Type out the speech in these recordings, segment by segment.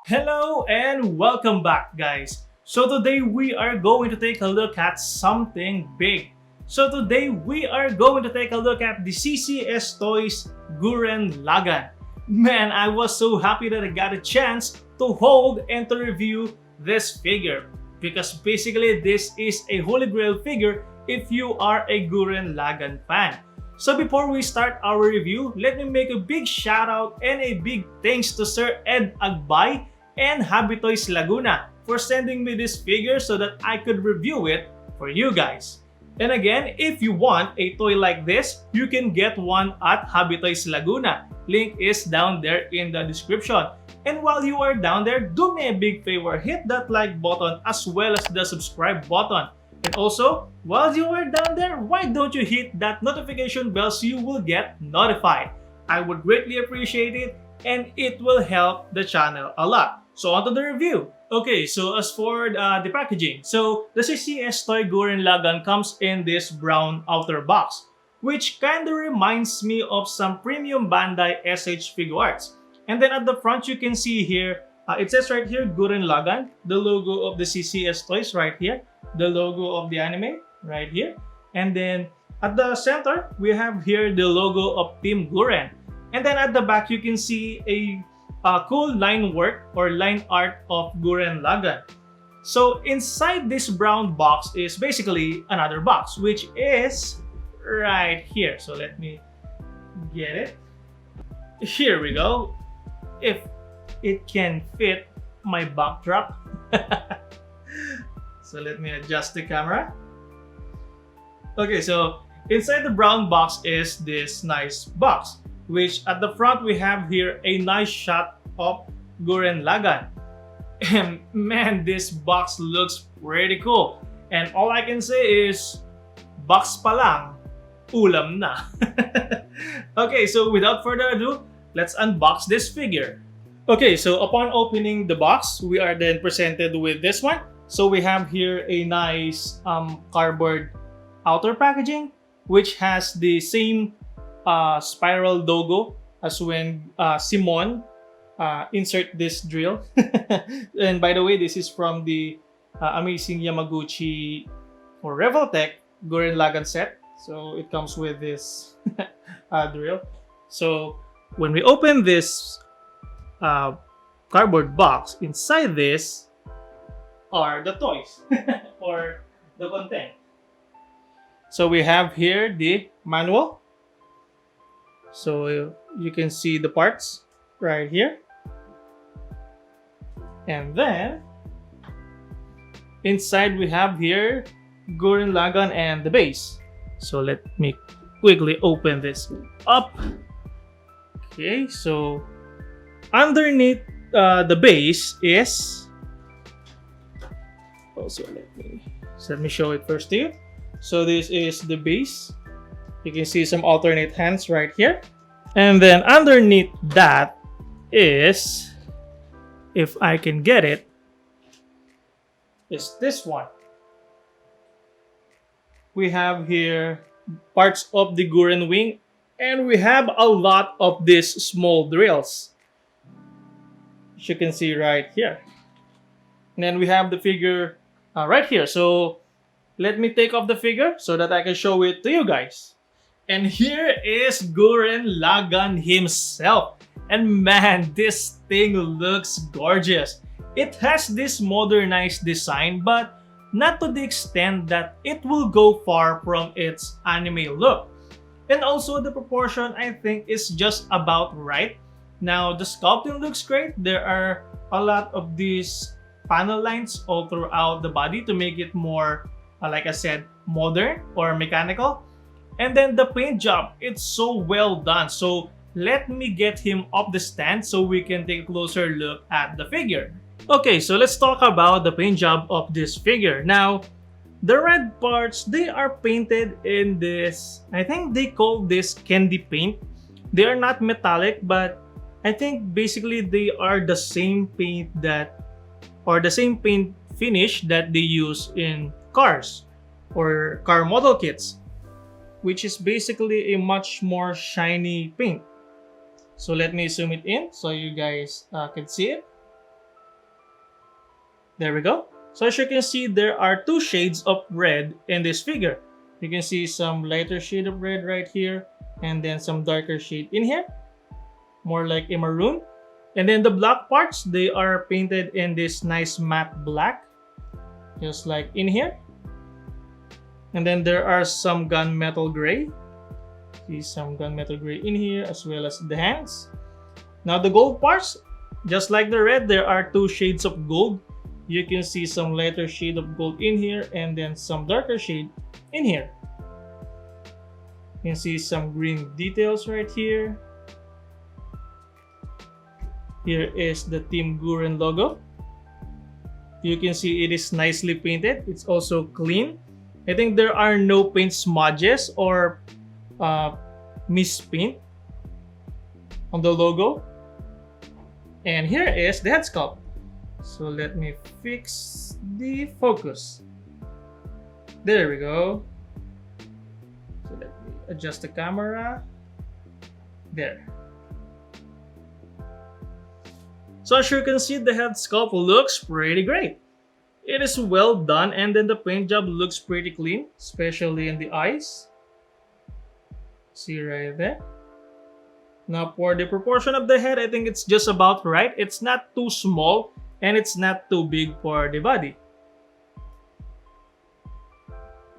Hello and welcome back, guys. So today we are going to take a look at something big. So today we are going to take a look at the CCS Toys Gurren Lagann. Man, I was so happy that I got a chance to hold and to review this figure because basically this is a holy grail figure if you are a Gurren Lagann fan. So before we start our review, let me make a big shout out and a big thanks to Sir Ed Agbay and Habitoys Laguna for sending me this figure so that I could review it for you guys. And again, if you want a toy like this, you can get one at Habitoys Laguna. Link is down there in the description. And while you are down there, do me a big favor, hit that like button as well as the subscribe button. And also, while you are down there, why don't you hit that notification bell so you will get notified? I would greatly appreciate it and it will help the channel a lot. So on to the review. Okay, so as for the packaging, so the CCS Toy Gurren Lagann comes in this brown outer box, which kinda reminds me of some premium Bandai SH figure arts. And then at the front, you can see here, it says right here, Gurren Lagann, the logo of the CCS Toys right here, the logo of the anime right here. And then at the center, we have here the logo of Team Gurren. And then at the back, you can see a cool line work or line art of Gurren Lagann. So inside this brown box is basically another box, which is right here. So let me get it. Here we go. If it can fit my backdrop. So let me adjust the camera. Okay, so inside the brown box is this nice box, which at the front we have here a nice shot of Gurren Lagann. And man, this box looks pretty cool. And all I can say is, box pa lang, ulam na. Okay, so without further ado, let's unbox this figure. Okay, so upon opening the box, we are then presented with this one. So we have here a nice cardboard outer packaging, which has the same spiral logo as when Simon insert this drill. And by the way, this is from the amazing Yamaguchi or Revoltech Gurren Lagann set. So it comes with this drill. So when we open this cardboard box, inside this are the toys or the content. So we have here the manual. So you can see the parts right here. And then inside we have here Gurren Lagann and the base. So let me quickly open this up. Okay, so underneath the base is also let me show it first to you. So this is the base. You can see some alternate hands right here. And then underneath that is, if I can get it, is this one. We have here parts of the Gurren Wing, and we have a lot of these small drills, as you can see right here. And then we have the figure right here. So let me take off the figure so that I can show it to you guys. And here is Gurren Lagann himself. And man, this thing looks gorgeous. It has this modernized design, but not to the extent that it will go far from its anime look. And also the proportion, I think, is just about right. Now the sculpting looks great. There are a lot of these panel lines all throughout the body to make it more, like I said, modern or mechanical. And then the paint job, it's so well done. So let me get him up the stand so we can take a closer look at the figure. Okay, so let's talk about the paint job of this figure. Now, the red parts, they are painted in this, I think they call this candy paint. They are not metallic, but I think basically they are the same paint that, or the same paint finish that they use in cars or car model kits, which is basically a much more shiny paint. So let me zoom it in so you guys can see it. There we go. So as you can see, there are two shades of red in this figure. You can see some lighter shade of red right here, and then some darker shade in here, more like a maroon. And then the black parts, they are painted in this nice matte black, just like in here. And then there are some gunmetal gray. See some gunmetal gray in here, as well as the hands. Now the gold parts, just like the red, there are two shades of gold. You can see some lighter shade of gold in here, and then some darker shade in here. You can see some green details right here. Here is the Team Gurren logo. You can see it is nicely painted. It's also clean. I think there are no paint smudges or mispaint on the logo. And here is the head sculpt. So let me fix the focus. There we go. So let me adjust the camera. There. So as you can see, the head sculpt looks pretty great. It is well done, and then the paint job looks pretty clean, especially in the eyes. See right there. Now for the proportion of the head, I think it's just about right. It's not too small and it's not too big for the body.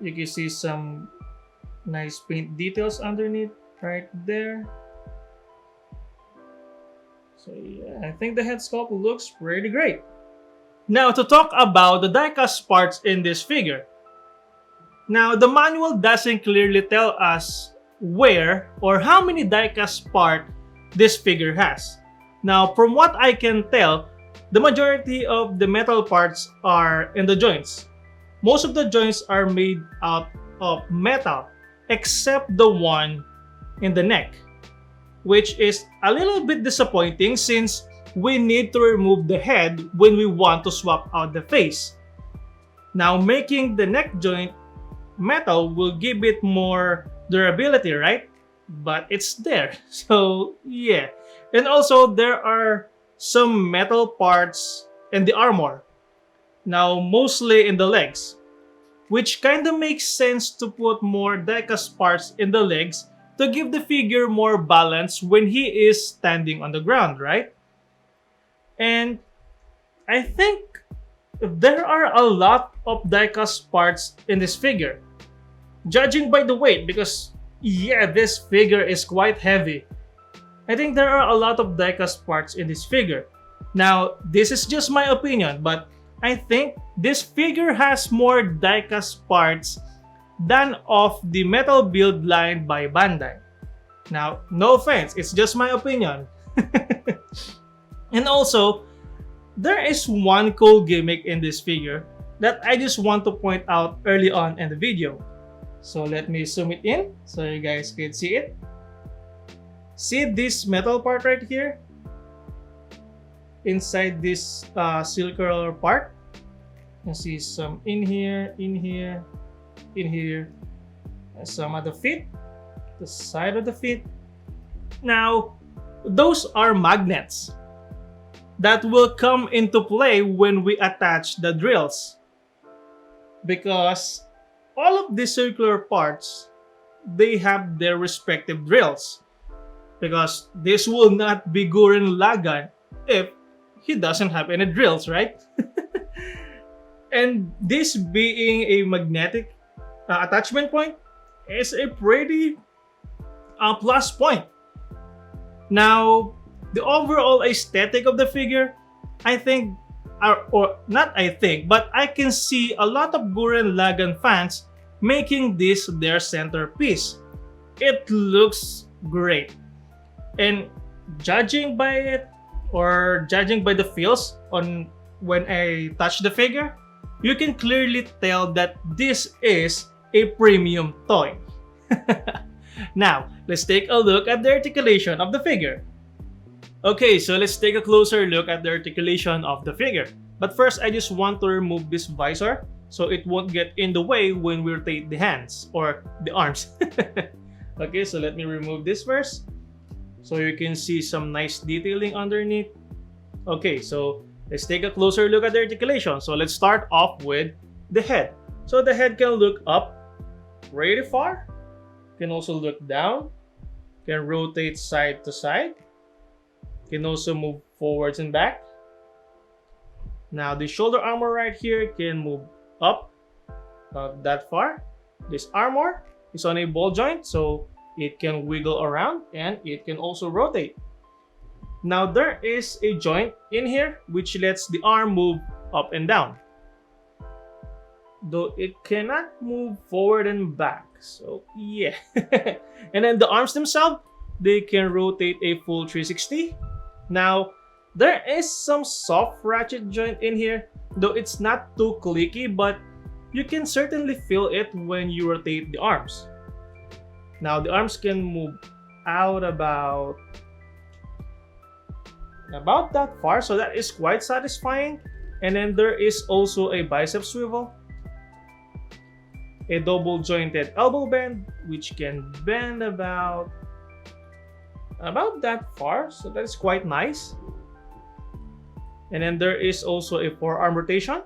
You can see some nice paint details underneath right there. So yeah, I think the head sculpt looks pretty great. Now to talk about the diecast parts in this figure. Now the manual doesn't clearly tell us where or how many diecast parts this figure has. Now from what I can tell, the majority of the metal parts are in the joints. Most of the joints are made out of metal except the one in the neck, which is a little bit disappointing since we need to remove the head when we want to swap out the face. Now making the neck joint metal will give it more durability, right? But it's there. So yeah. And also there are some metal parts in the armor. Now mostly in the legs, which kind of makes sense to put more diecast parts in the legs to give the figure more balance when he is standing on the ground, right? And I think there are a lot of diecast parts in this figure, judging by the weight, because yeah, this figure is quite heavy. I think there are a lot of diecast parts in this figure. Now, this is just my opinion, but I think this figure has more diecast parts than of the metal build line by Bandai. Now, no offense, it's just my opinion. And also, there is one cool gimmick in this figure that I just want to point out early on in the video. So let me zoom it in so you guys can see it. See this metal part right here? Inside this circular part. You see some in here, in here, in here. And some of the feet, the side of the feet. Now, those are magnets that will come into play when we attach the drills. Because all of the circular parts, they have their respective drills. Because this will not be Gurren Lagann if he doesn't have any drills, right? And this being a magnetic attachment point is a pretty plus point. Now, the overall aesthetic of the figure, I think, or not I think, but I can see a lot of Gurren Lagann fans making this their centerpiece. It looks great. And judging by it, or judging by the feels on when I touch the figure, you can clearly tell that this is a premium toy. Now, let's take a look at the articulation of the figure. Okay, so let's take a closer look at the articulation of the figure. But first, I just want to remove this visor so it won't get in the way when we rotate the hands or the arms. Okay, so let me remove this first so you can see some nice detailing underneath. Okay, so let's take a closer look at the articulation. So let's start off with the head. So the head can look up pretty far, can also look down, can rotate side to side, can also move forwards and back. Now the shoulder armor right here can move up about that far. This armor is on a ball joint, so it can wiggle around and it can also rotate. Now there is a joint in here which lets the arm move up and down, though it cannot move forward and back, so yeah. And then the arms themselves, they can rotate a full 360. Now there is some soft ratchet joint in here, though it's not too clicky, but you can certainly feel it when you rotate the arms. Now the arms can move out about that far, so that is quite satisfying. And then there is also a bicep swivel, a double jointed elbow bend which can bend about that far, so that is quite nice. And then there is also a forearm rotation.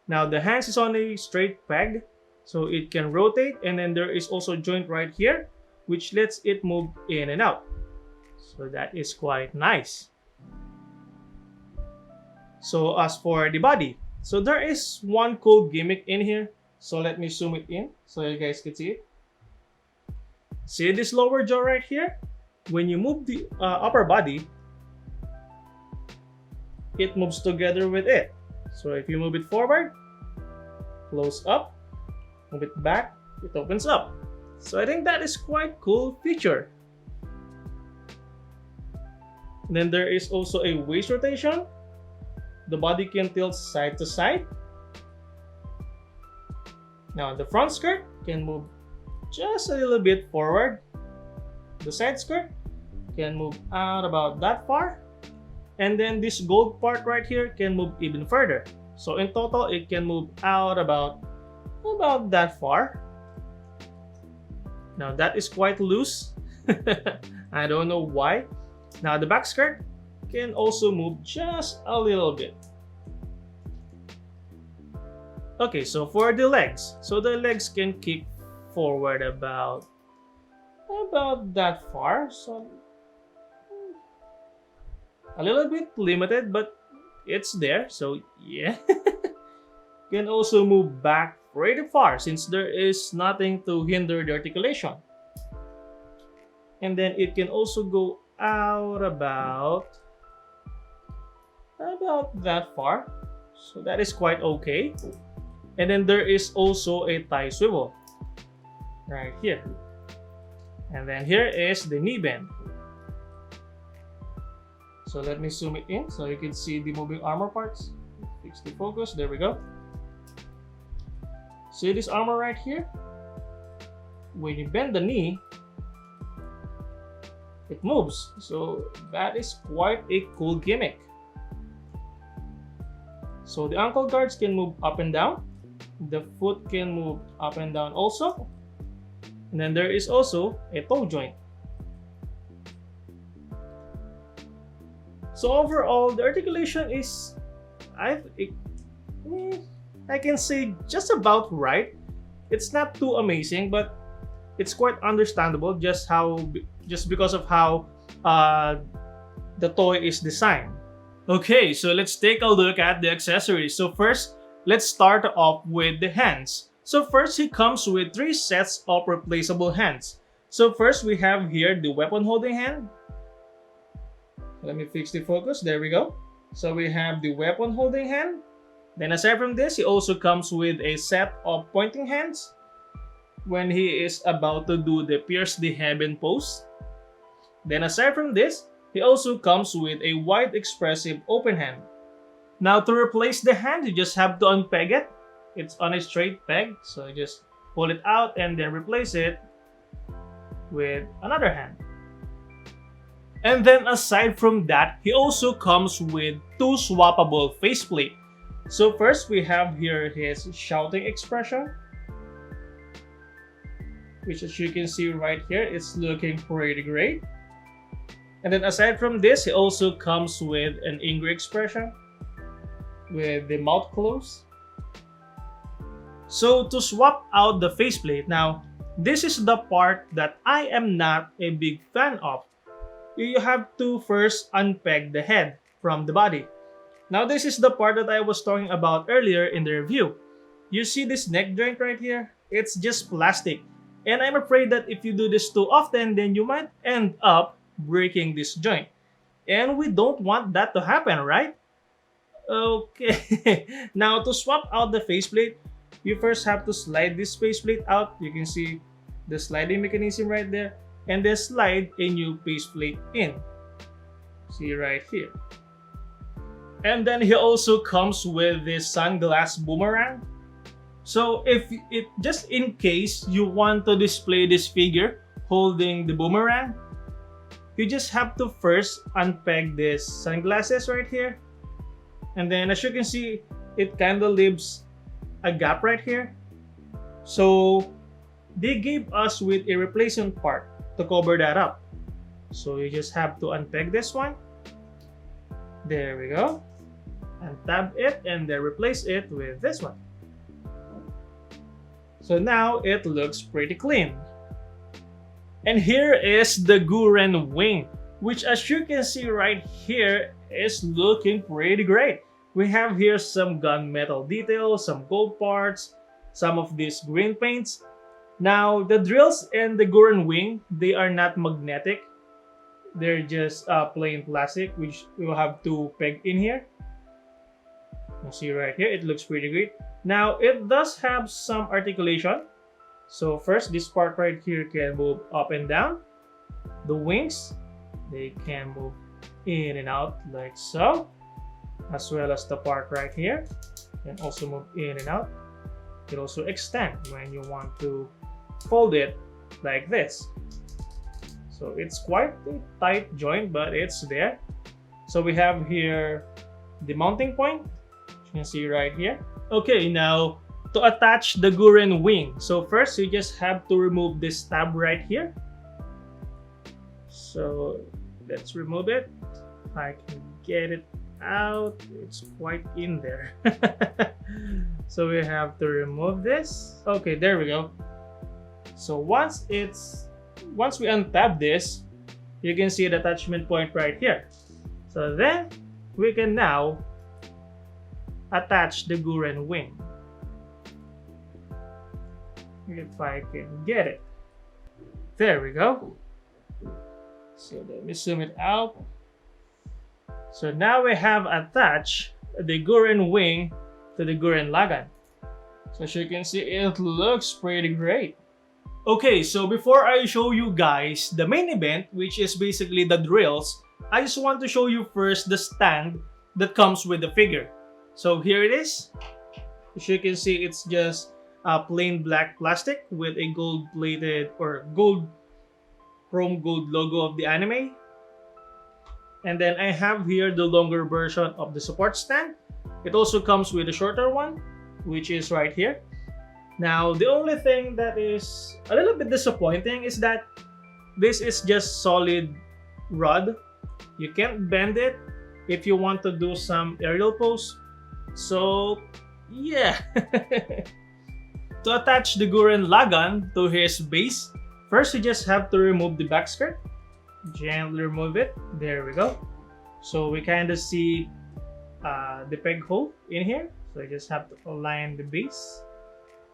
Now the hands is on a straight peg, so it can rotate, and then there is also a joint right here which lets it move in and out, so that is quite nice. So as for the body, so there is one cool gimmick in here, so let me zoom it in so you guys can see it. See this lower jaw right here? When you move the upper body, it moves together with it. So if you move it forward, close up, move it back, it opens up. So I think that is quite cool feature. And then there is also a waist rotation. The body can tilt side to side. Now the front skirt can move just a little bit forward. The side skirt can move out about that far. And then this gold part right here can move even further. So in total, it can move out about that far. Now that is quite loose. I don't know why. Now the back skirt can also move just a little bit. Okay, so for the legs. So the legs can kick forward about that far. So a little bit limited, but it's there, so yeah. Can also move back pretty far since there is nothing to hinder the articulation. And then it can also go out about that far, so that is quite okay. And then there is also a thigh swivel right here. And then here is the knee bend. So let me zoom it in so you can see the moving armor parts. Fix the focus, there we go. See this armor right here? When you bend the knee, it moves. So that is quite a cool gimmick. So the ankle guards can move up and down. The foot can move up and down also. And then there is also a toe joint. So overall, the articulation is, I can say just about right. It's not too amazing, but it's quite understandable just because of how the toy is designed. Okay, so let's take a look at the accessories. So first, let's start off with the hands. So first, he comes with 3 sets of replaceable hands. So first, we have here the weapon holding hand. Let me fix the focus, there we go. So we have the weapon holding hand. Then aside from this, he also comes with a set of pointing hands when he is about to do the pierce the heaven pose. Then aside from this, he also comes with a wide expressive open hand. Now to replace the hand, you just have to unpeg it. It's on a straight peg, so just pull it out and then replace it with another hand. And then aside from that, he also comes with 2 swappable faceplate. So first we have here his shouting expression, which as you can see right here, it's looking pretty great. And then aside from this, it also comes with an angry expression with the mouth closed. So to swap out the faceplate, now this is the part that I am not a big fan of. You have to first unpeg the head from the body. Now this is the part that I was talking about earlier in the review. You see this neck joint right here? It's just plastic. And I'm afraid that if you do this too often, then you might end up breaking this joint. And we don't want that to happen, right? Okay. Now to swap out the faceplate, you first have to slide this faceplate out. You can see the sliding mechanism right there. And then slide a new faceplate in. See right here. And then he also comes with this sunglass boomerang. So if it just in case you want to display this figure holding the boomerang, you just have to first unpeg this sunglasses right here. And then as you can see, it kind of leaves a gap right here. So they gave us with a replacement part to cover that up. So you just have to unpeg this one. There we go. And tab it and then replace it with this one. So now it looks pretty clean. And here is the Gurren Wing, which as you can see right here is looking pretty great. We have here some gunmetal details, some gold parts, some of these green paints. Now the drills and the Gurren Wing, they are not magnetic. They're just plain plastic, which we will have to peg in here. You see right here, it looks pretty great. Now it does have some articulation. So first, this part right here can move up and down. The wings, they can move in and out like so, as well as the part right here can also move in and out. It also extend when you want to fold it like this. So it's quite a tight joint, but it's there. So we have here the mounting point, you can see right here. Okay, now to attach the Gurren Wing. So first, you just have to remove this tab right here. So let's remove it. If I can get it out, it's quite in there. So we have to remove this. Okay, there we go. So once we untab this, you can see the attachment point right here. So then we can now attach the Gurren Wing. If I can get it. There we go. So let me zoom it out. So now we have attached the Gurren Wing to the Gurren Lagann. So as you can see, it looks pretty great. Okay, so before I show you guys the main event, which is basically the drills, I just want to show you first the stand that comes with the figure. So here it is. As you can see, it's just a plain black plastic with a gold-plated or chrome gold logo of the anime. And then I have here the longer version of the support stand. It also comes with a shorter one, which is right here. Now, the only thing that is a little bit disappointing is that this is just solid rod. You can't bend it if you want to do some aerial pose. So, yeah. To attach the Gurren Lagann to his base, first you just have to remove the back skirt. Gently remove it. There we go. So we kind of see the peg hole in here. So you just have to align the base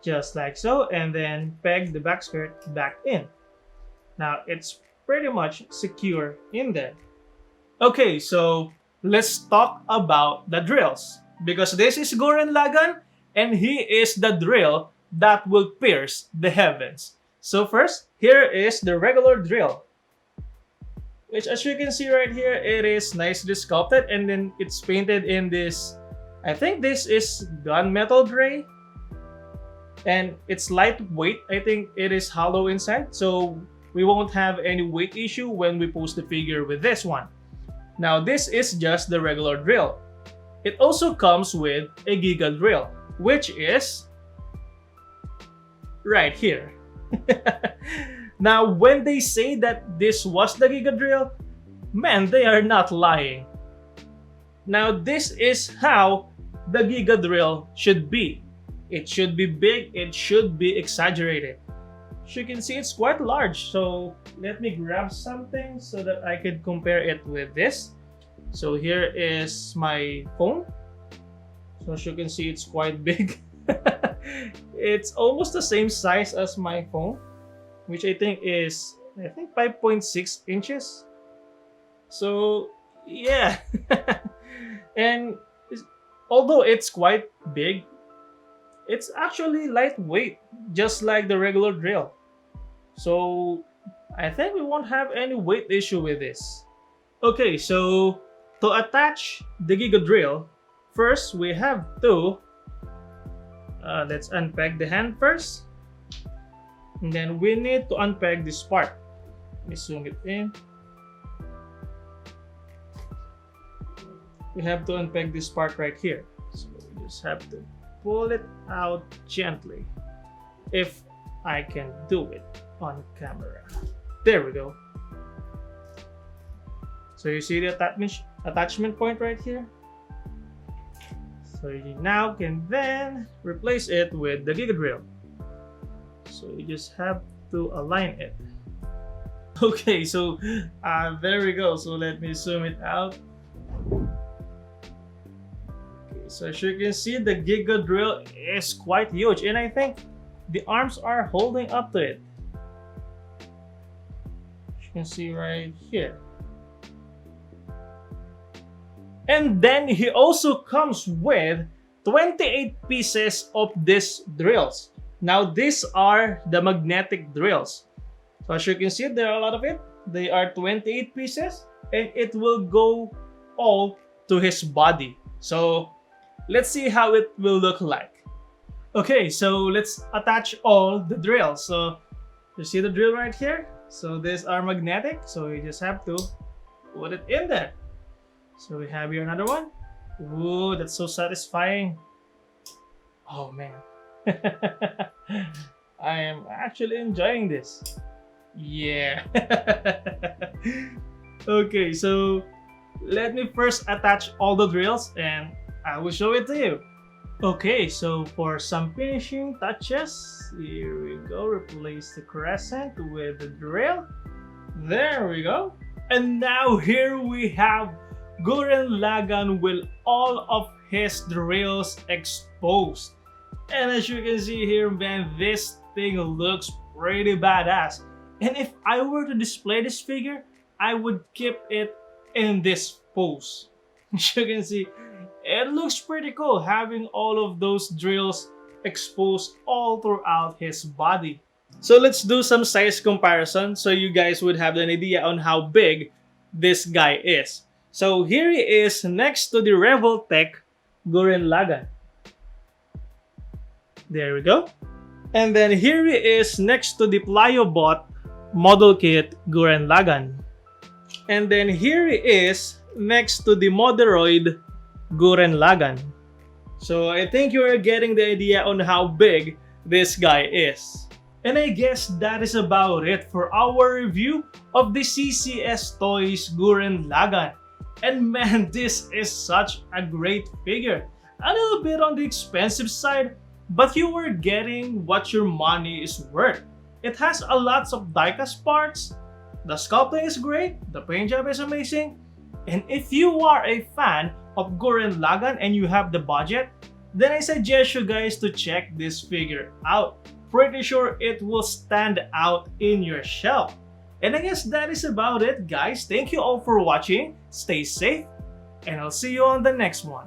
just like so, and then peg the back skirt back in. Now it's pretty much secure in there. Okay, so let's talk about the drills, because this is Gurren Lagann and he is the drill that will pierce the heavens. So first, here is the regular drill, which as you can see right here, it is nicely sculpted, and then it's painted in this, I think this is gunmetal gray, and it's lightweight. I think it is hollow inside, so we won't have any weight issue when we pose the figure with this one. Now this is just the regular drill. It also comes with a Giga drill, which is right here. Now when they say that this was the Giga drill, Man, they are not lying. Now this is how the Giga Drill should be. It should be big, it should be exaggerated. As you can see, it's quite large. So let me grab something so that I can compare it with this. So here is my phone. So as you can see, it's quite big. It's almost the same size as my phone, which I think is 5.6 inches. So yeah. And although it's quite big, it's actually lightweight, just like the regular drill. So I think we won't have any weight issue with this. Okay, so to attach the Giga Drill, first we have to let's unpeg the hand first, and then we need to unpeg this part. Let me zoom it in. We have to unpeg this part right here. So we just have to pull it out gently, if I can do it on camera. There we go. So you see the attachment point right here? So you now can then replace it with the Giga Drill. So you just have to align it. Okay, so there we go. So let me zoom it out. Okay, so as you can see, the Giga Drill is quite huge, and I think the arms are holding up to it. As you can see right here. And then he also comes with 28 pieces of these drills. Now these are the magnetic drills. So as you can see, there are a lot of it. They are 28 pieces, and it will go all to his body. So let's see how it will look like. Okay, so let's attach all the drills. So you see the drill right here? So these are magnetic, so you just have to put it in there. So we have here another one. Ooh, that's so satisfying. Oh man. I am actually enjoying this. Yeah. Okay, so let me first attach all the drills and I will show it to you. Okay, so for some finishing touches, here we go. Replace the crescent with the drill. There we go. And now here we have Gurren Lagann with all of his drills exposed. And as you can see here, man, this thing looks pretty badass. And if I were to display this figure, I would keep it in this pose. As you can see, it looks pretty cool having all of those drills exposed all throughout his body. So let's do some size comparison so you guys would have an idea on how big this guy is. So here he is next to the Revoltech Gurren Lagann. There we go. And then here he is next to the Plyobot Model Kit Gurren Lagann. And then here he is next to the Moderoid Gurren Lagann. So I think you are getting the idea on how big this guy is. And I guess that is about it for our review of the CCS Toys Gurren Lagann. And man, this is such a great figure. A little bit on the expensive side, but you are getting what your money is worth. It has a lots of diecast parts, the sculpting is great, the paint job is amazing, and if you are a fan of Gurren Lagann and you have the budget, then I suggest you guys to check this figure out. Pretty sure it will stand out in your shelf. And I guess that is about it, guys. Thank you all for watching, stay safe, and I'll see you on the next one.